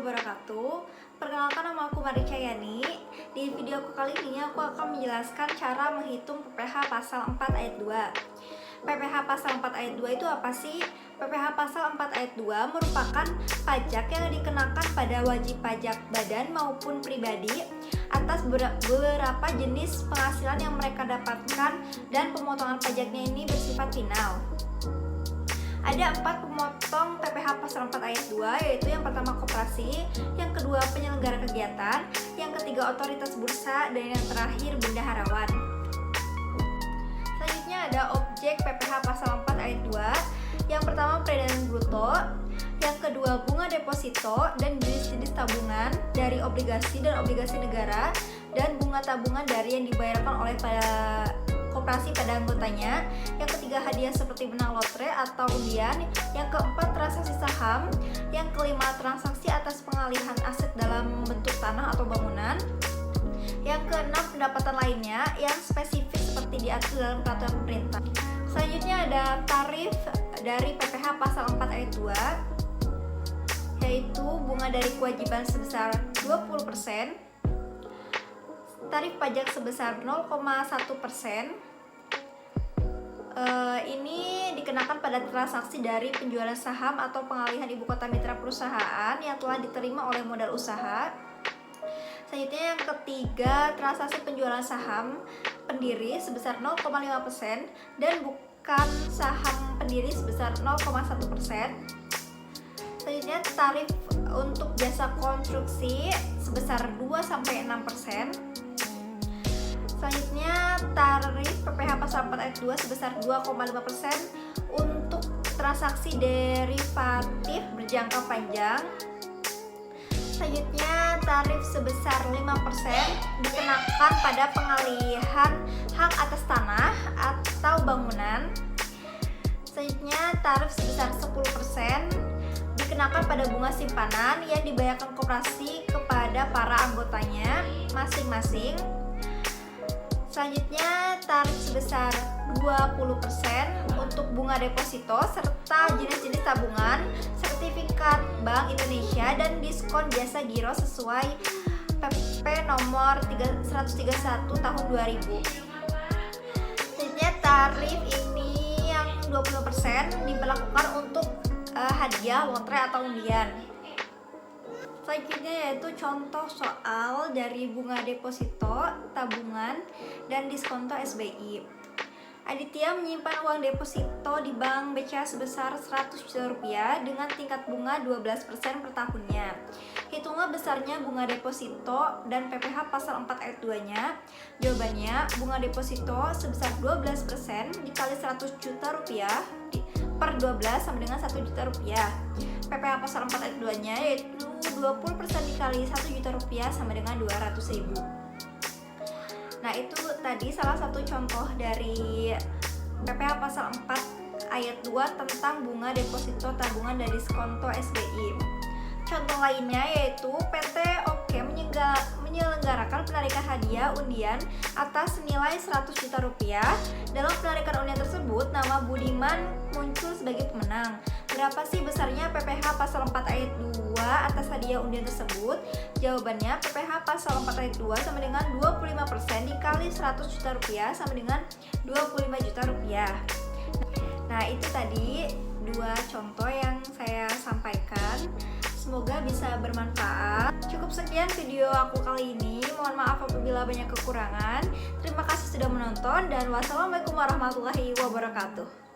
wabarakatuh. Perkenalkan, nama aku Marica Yani. Di video aku kali ini aku akan menjelaskan cara menghitung PPh pasal 4 ayat 2. PPh pasal 4 ayat 2 itu apa sih? PPh pasal 4 ayat 2 merupakan pajak yang dikenakan pada wajib pajak badan maupun pribadi atas beberapa jenis penghasilan yang mereka dapatkan, dan pemotongan pajaknya ini bersifat final. Ada 4 pemotong PPh pasal 4 ayat 2, yaitu yang pertama koperasi, yang kedua penyelenggara kegiatan, yang ketiga otoritas bursa, dan yang terakhir bendaharawan. Selanjutnya ada objek PPh pasal 4 ayat 2. Yang pertama peredaran bruto, yang kedua bunga deposito dan jenis-jenis tabungan dari obligasi dan obligasi negara, dan bunga tabungan dari yang dibayarkan oleh koperasi pada anggotanya. Yang ketiga hadiah seperti menang lotre atau undian. Yang keempat transaksi saham. Yang kelima transaksi atas pengalihan aset dalam bentuk tanah atau bangunan. Yang keenam pendapatan lainnya yang spesifik seperti diatur dalam peraturan pemerintah. Selanjutnya ada tarif dari PPh pasal 4 ayat 2, yaitu bunga dari kewajiban sebesar 20%, tarif pajak sebesar 0,1%. Ini dikenakan pada transaksi dari penjualan saham atau pengalihan ibu kota mitra perusahaan yang telah diterima oleh modal usaha. Selanjutnya yang ketiga, transaksi penjualan saham pendiri sebesar 0,5% dan bukan saham pendiri sebesar 0,1%. Selanjutnya tarif untuk jasa konstruksi sebesar 2-6%. Selanjutnya tarif PPh pasal 4 ayat 2 sebesar 2,5% untuk transaksi derivatif berjangka panjang. Selanjutnya tarif sebesar 5% dikenakan pada pengalihan hak atas tanah atau bangunan. Selanjutnya tarif sebesar 10% dikenakan pada bunga simpanan yang dibayarkan koperasi kepada para anggotanya masing-masing. Selanjutnya tarif sebesar 20% untuk bunga deposito serta jenis-jenis tabungan, sertifikat Bank Indonesia, dan diskon jasa giro sesuai PP nomor 131 tahun 2000. Selanjutnya tarif ini yang 20% diberlakukan untuk hadiah, lotre, atau undian. Selanjutnya yaitu contoh soal dari bunga deposito, tabungan, dan diskonto SBI. Aditya menyimpan uang deposito di Bank BCA sebesar 100 juta rupiah dengan tingkat bunga 12% per tahunnya. Hitunglah besarnya bunga deposito dan PPh pasal 4 ayat 2-nya. Jawabannya, bunga deposito sebesar 12% dikali 100 juta rupiah per 12 sama dengan 1 juta rupiah. PPh pasal 4 ayat 2-nya yaitu 20% dikali 1 juta rupiah sama dengan 200.000. Nah, itu tadi salah satu contoh dari PPh pasal 4 ayat 2 tentang bunga deposito, tabungan, dan diskonto SBI. Contoh lainnya yaitu PT Oke menyelenggarakan penarikan hadiah undian atas senilai 100 juta rupiah. Dalam penarikan undian tersebut, nama Budiman muncul sebagai pemenang. Berapa sih besarnya PPh pasal 4 ayat 2 atas hadiah undian tersebut? Jawabannya, PPh pasal 4 ayat 2 sama dengan 25% dikali 100 juta rupiah sama dengan 25 juta rupiah. Nah, itu tadi 2 contoh yang saya sampaikan. Semoga bisa bermanfaat. Cukup sekian video aku kali ini. Mohon maaf apabila banyak kekurangan. Terima kasih sudah menonton, dan wassalamualaikum warahmatullahi wabarakatuh.